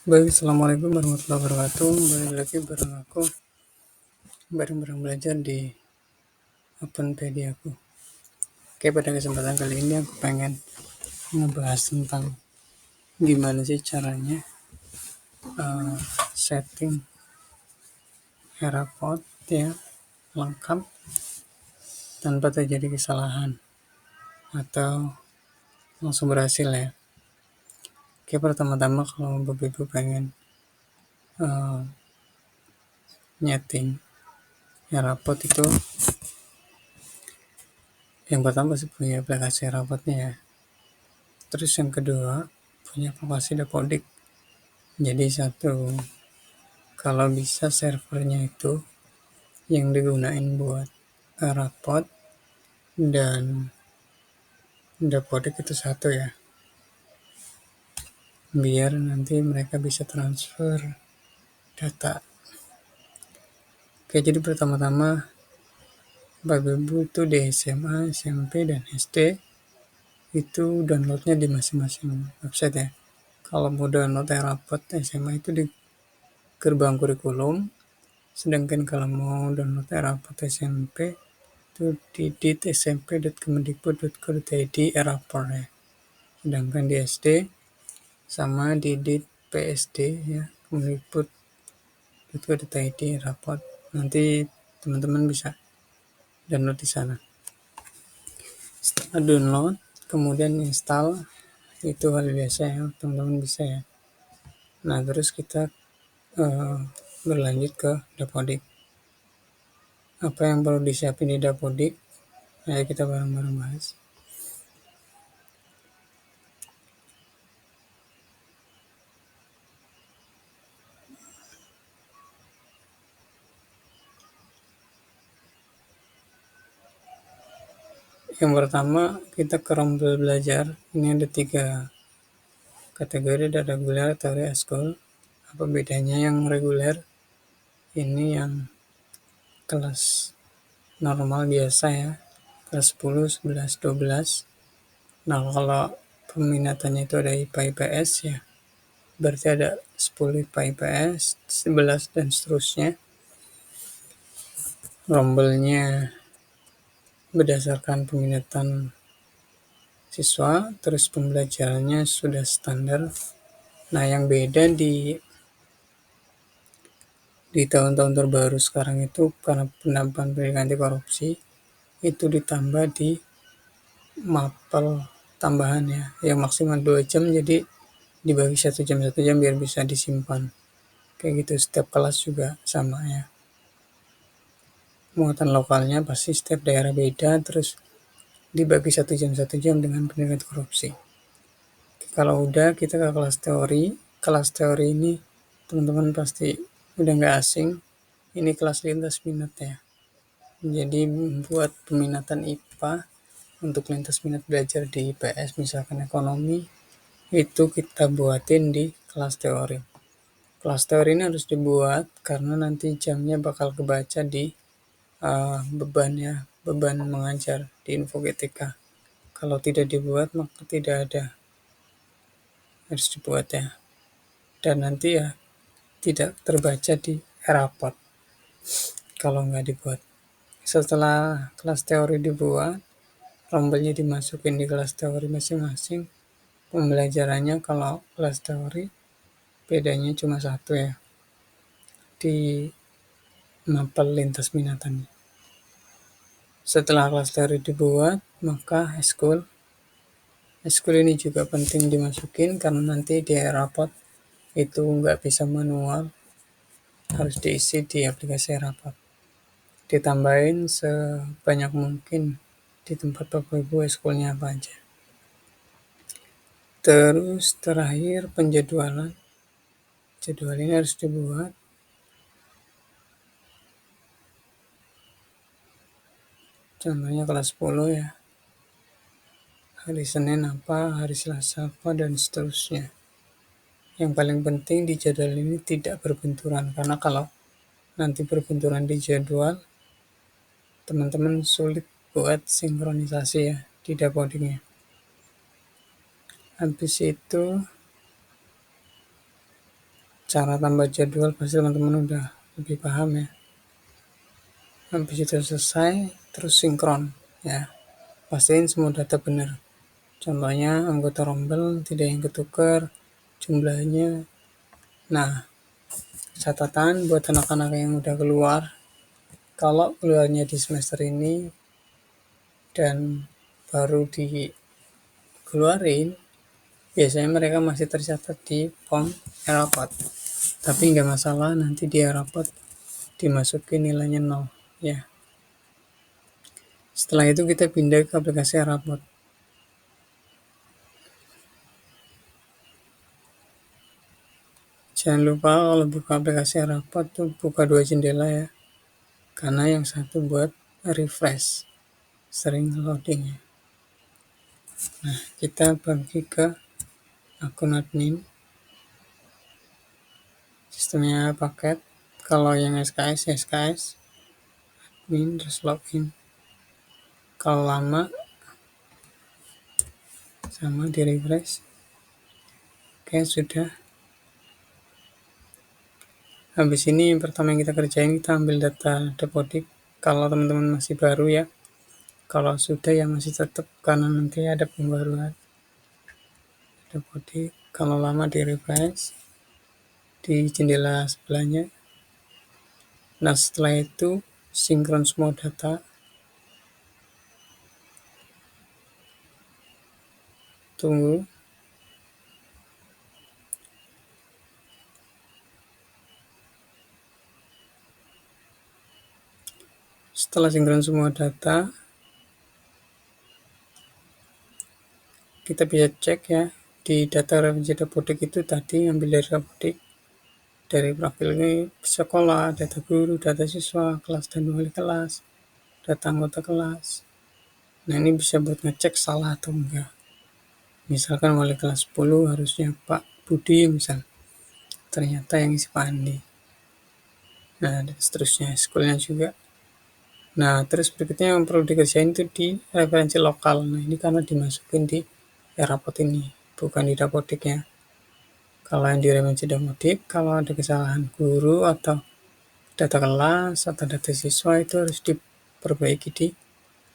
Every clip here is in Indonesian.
Baik, Assalamualaikum warahmatullahi wabarakatuh. Balik lagi bareng aku, bareng-bareng belajar di Openpedia aku. Oke, pada kesempatan kali ini aku pengen ngebahas tentang gimana sih caranya uh, setting AirPod ya lengkap tanpa terjadi kesalahan atau langsung berhasil ya. Oke, pertama-tama kalau Bapak Ibu pengen uh, nyeting AirPod itu, yang pertama sih punya aplikasi AirPodnya ya. Terus yang kedua punya aplikasi Dapodik. Jadi kalau bisa servernya itu yang digunain buat rapot dan Dapodik itu satu ya, biar nanti mereka bisa transfer data. Oke, jadi pertama-tama Bapak Ibu itu di SMA, SMP, dan SD itu downloadnya di masing-masing website ya. Kalau mau download rapot SMA itu di gerbang kurikulum, sedangkan kalau mau download rapot SMP itu di dit.smp.kemendikbud.go.id rapor ya. Sedangkan di SD sama di dit.psd ya, kemendikbud.go.id rapor. Nanti teman-teman bisa download di sana. Setelah download, kemudian install, itu hal biasa ya, teman-teman bisa ya. Nah, terus kita berlanjut ke Dapodik. Apa yang perlu disiapin di Dapodik? Ayo kita bareng-bareng bahas. Yang pertama, kita ke rombel belajar. Ini ada 3 kategori, ada reguler, teori, eskul. Apa bedanya? Yang reguler ini yang kelas normal biasa ya, kelas 10, 11, 12. Nah, kalau peminatannya itu ada IPA IPS ya, berarti ada 10 IPA IPS, 11 dan seterusnya. Rombelnya berdasarkan peminatan siswa, terus pembelajarannya sudah standar. Nah, yang beda di tahun-tahun terbaru sekarang itu karena penambahan pendidikan anti korupsi itu ditambah di mapel tambahan ya, yang maksimal 2 jam, jadi dibagi 1 jam biar bisa disimpan. Kayak gitu, setiap kelas juga sama ya. Muatan lokalnya pasti setiap daerah beda, terus dibagi 1 jam dengan pendidikan korupsi. Kalau udah kita ke kelas teori. Kelas teori ini teman-teman pasti udah nggak asing. Ini kelas lintas minat ya. Jadi buat peminatan IPA untuk lintas minat belajar di IPS, misalkan ekonomi, itu kita buatin di kelas teori. Kelas teori ini harus dibuat karena nanti jamnya bakal kebaca di beban mengajar di infogetika. Kalau tidak dibuat maka tidak ada, harus dibuat ya. Dan nanti ya tidak terbaca di rapot kalau nggak dibuat. Setelah kelas teori dibuat, rombelnya dimasukin di kelas teori masing-masing. Pembelajarannya kalau kelas teori bedanya cuma satu ya, di mapel lintas minatannya. Setelah kelas teori dibuat, maka eskul ini juga penting dimasukin karena nanti di rapot itu nggak bisa manual, harus diisi di aplikasi rapot. Ditambahin sebanyak mungkin di tempat Bapak Ibu eskulnya apa aja. Terus terakhir penjadwalan. Jadwal ini harus dibuat. Contohnya kelas 10 ya. Hari Senin apa, hari Selasa apa, dan seterusnya. Yang paling penting di jadwal ini tidak berbenturan, karena kalau nanti berbenturan di jadwal, teman-teman sulit buat sinkronisasi ya di Dapodiknya. Habis itu cara tambah jadwal pasti teman-teman udah lebih paham ya. Habis itu selesai, terus sinkron ya. Pastiin semua data benar. Contohnya anggota rombel tidak yang ketukar jumlahnya. Nah, catatan buat anak-anak yang udah keluar, kalau keluarnya di semester ini dan baru dikeluarin, biasanya mereka masih tercatat di form rapot. Tapi nggak masalah, nanti di rapot dimasukin nilainya 0 ya. Setelah itu kita pindah ke aplikasi rapot. Jangan lupa kalau buka aplikasi rapot tuh buka 2 jendela ya. Karena yang satu buat refresh, sering loading ya. Nah, kita pergi ke akun admin. Sistemnya paket. Kalau yang SKS, SKS. Admin, terus login. Kalau lama, sama di refresh. Oke, sudah. Habis ini yang pertama yang kita kerjain, kita ambil data Dapodik. Kalau teman-teman masih baru ya. Kalau sudah ya masih tetap, karena nanti ada pembaruan Dapodik. Kalau lama di refresh di jendela sebelahnya. Nah, setelah itu sinkron semua data. Tunggu. Setelah sinkron semua data, kita bisa cek ya di data referensi Dapodik itu tadi ambil dari Dapodik, dari profil sekolah, data guru, data siswa, kelas dan wali kelas, data anggota kelas. Nah, ini bisa buat ngecek salah atau enggak. Misalkan wali kelas 10 harusnya Pak Budi misal, ternyata yang isi Pak Andi. Nah, dan seterusnya, sekolahnya juga. Nah, terus berikutnya yang perlu dikerjain itu di referensi lokal. Nah, ini karena dimasukin di rapot ini, bukan di Dapodik ya. Kalau yang di referensi Dapodik, kalau ada kesalahan guru atau data kelas atau data siswa itu harus diperbaiki di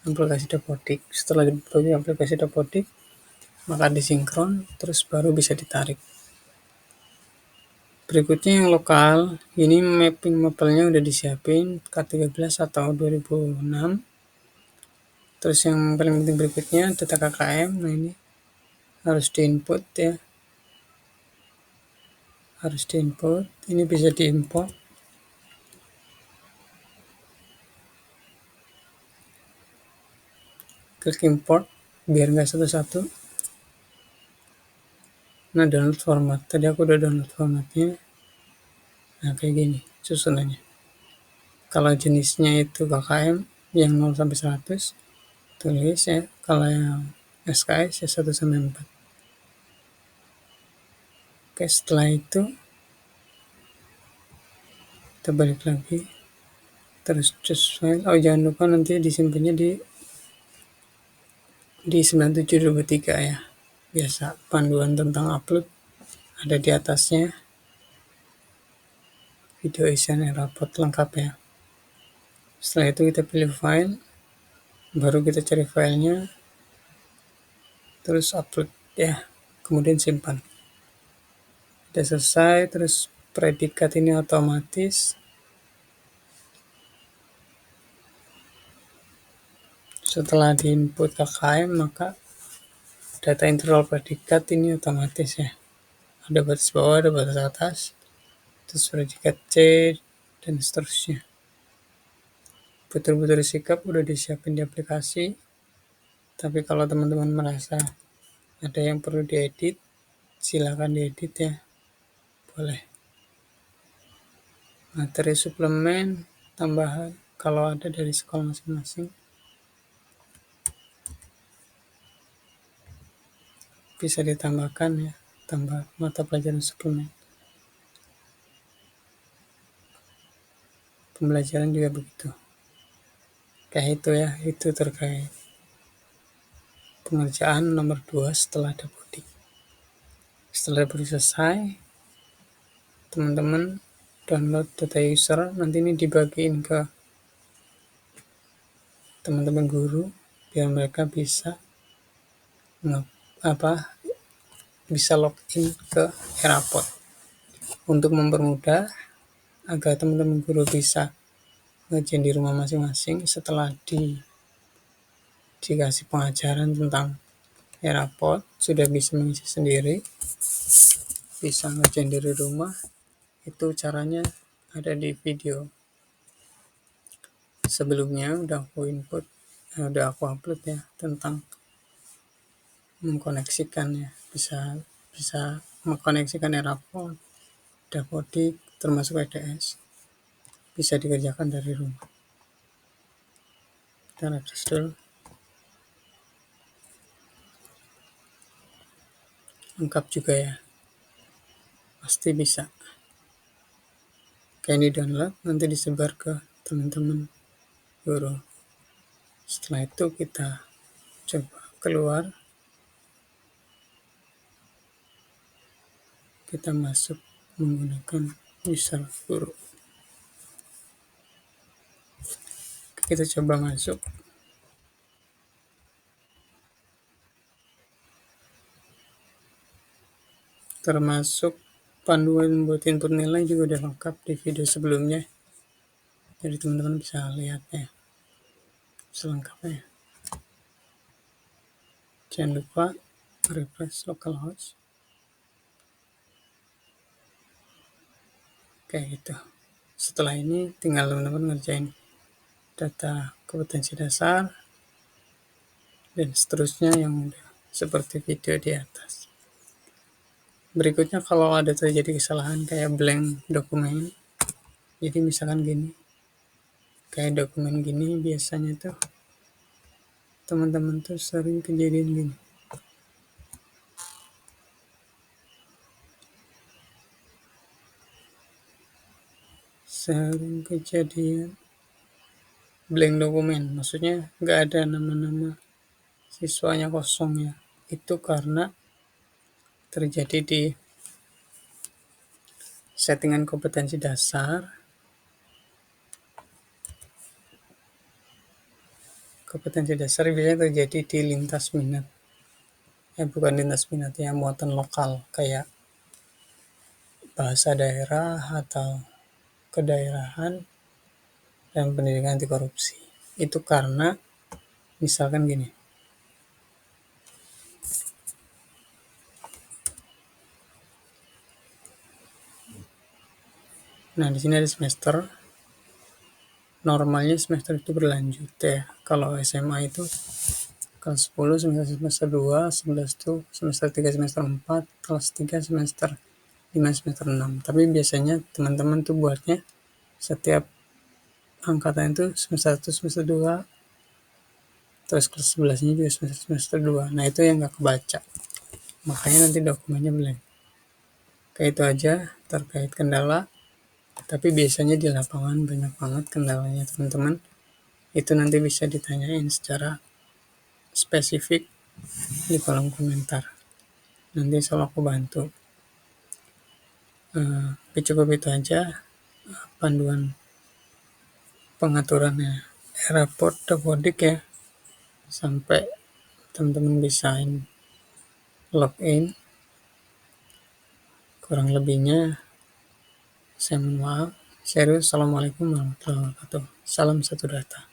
aplikasi Dapodik. Setelah diperbaiki aplikasi Dapodik, maka disinkron, terus baru bisa ditarik. Berikutnya yang lokal, ini mapping mapelnya udah disiapin K13 atau 2006. Terus yang paling penting berikutnya data KKM. Nah, ini harus diinput ya. Harus diinput. Ini bisa diimport. Klik import biar nggak satu-satu. Nah, download format. Tadi aku udah download formatnya. Nah, kayak gini susunannya. Kalau jenisnya itu KKM yang 0 sampai 100, tulis ya. Kalau yang SKS ya 1 sampai 4. Oke, setelah itu kita balik lagi. Terus choose file. Oh, jangan lupa nanti disimpannya di 9723 ya. Biasa panduan tentang upload ada di atasnya. Video isian rapot lengkap ya. Setelah itu kita pilih file, baru kita cari filenya, terus upload ya, kemudian simpan. Udah selesai, terus predikat ini otomatis. Setelah diinput KKM, maka data interval predikat ini otomatis ya. Ada batas bawah, ada batas atas, terus predikat C, dan seterusnya. Butir-butir sikap udah disiapin di aplikasi. Tapi kalau teman-teman merasa ada yang perlu diedit, silakan diedit ya. Boleh. Materi suplemen tambahan kalau ada dari sekolah masing-masing bisa ditambahkan ya, tambah mata pelajaran suplemen. Pembelajaran juga begitu. Kayak itu ya, itu terkait pengerjaan nomor 2 setelah Dapodik. Setelah Dapodik selesai, teman-teman download data user, nanti ini dibagiin ke teman-teman guru biar mereka bisa apa bisa login ke Erapod. Untuk mempermudah agar teman-teman guru bisa ngerjain di rumah masing-masing setelah dikasih pengajaran tentang Erapod, sudah bisa mengisi sendiri, bisa ngerjain dari rumah. Itu caranya ada di video sebelumnya, udah aku upload ya, tentang mengkoneksikan ya, bisa mengkoneksikan Erapod, Dapodik, termasuk EDS, bisa dikerjakan dari rumah. Kita refresh dulu. Lengkap juga ya, pasti bisa. Kayak ini download, nanti disebar ke teman-teman guru. Setelah itu kita coba keluar, kita masuk menggunakan user guru. Kita coba masuk. Termasuk panduan buat input nilai juga udah lengkap di video sebelumnya. Jadi teman-teman bisa lihat ya selengkapnya. Jangan lupa refresh localhost. Kayak gitu. Setelah ini tinggal teman-teman ngerjain data kompetensi dasar dan seterusnya yang udah seperti video di atas. Berikutnya kalau ada terjadi kesalahan kayak blank dokumen, jadi misalkan gini, kayak dokumen gini biasanya tuh teman-teman tuh sering kejadian gini. Sering kejadian blank dokumen, maksudnya nggak ada nama-nama siswanya, kosong ya. Itu karena terjadi di settingan kompetensi dasar. Kompetensi dasar biasanya terjadi di lintas minat. Bukan lintas minat ya, muatan lokal kayak bahasa daerah atau kedaerahan dan pendidikan anti korupsi. Itu karena misalkan gini. Nah, di sini ada semester. Normalnya semester itu berlanjut ya. Kalau SMA itu kelas 10 semester 2, 11 itu semester 3 semester 4, kelas 3 semester 5 semester 6. Tapi biasanya teman-teman tuh buatnya setiap angkatan itu semester 1 semester 2, terus kelas 11-nya juga semester 2. Nah, itu yang nggak kebaca. Makanya nanti dokumennya blank. Kayak itu aja terkait kendala. Tapi biasanya di lapangan banyak banget kendalanya teman-teman. Itu nanti bisa ditanyain secara spesifik di kolom komentar. Nanti selalu aku bantu. Cukup itu aja panduan pengaturannya Erapod Dapodik ya, sampai teman-teman bisa login. Kurang lebihnya saya mohon maaf. Serius, assalamualaikum warahmatullahi wabarakatuh. Salam satu data.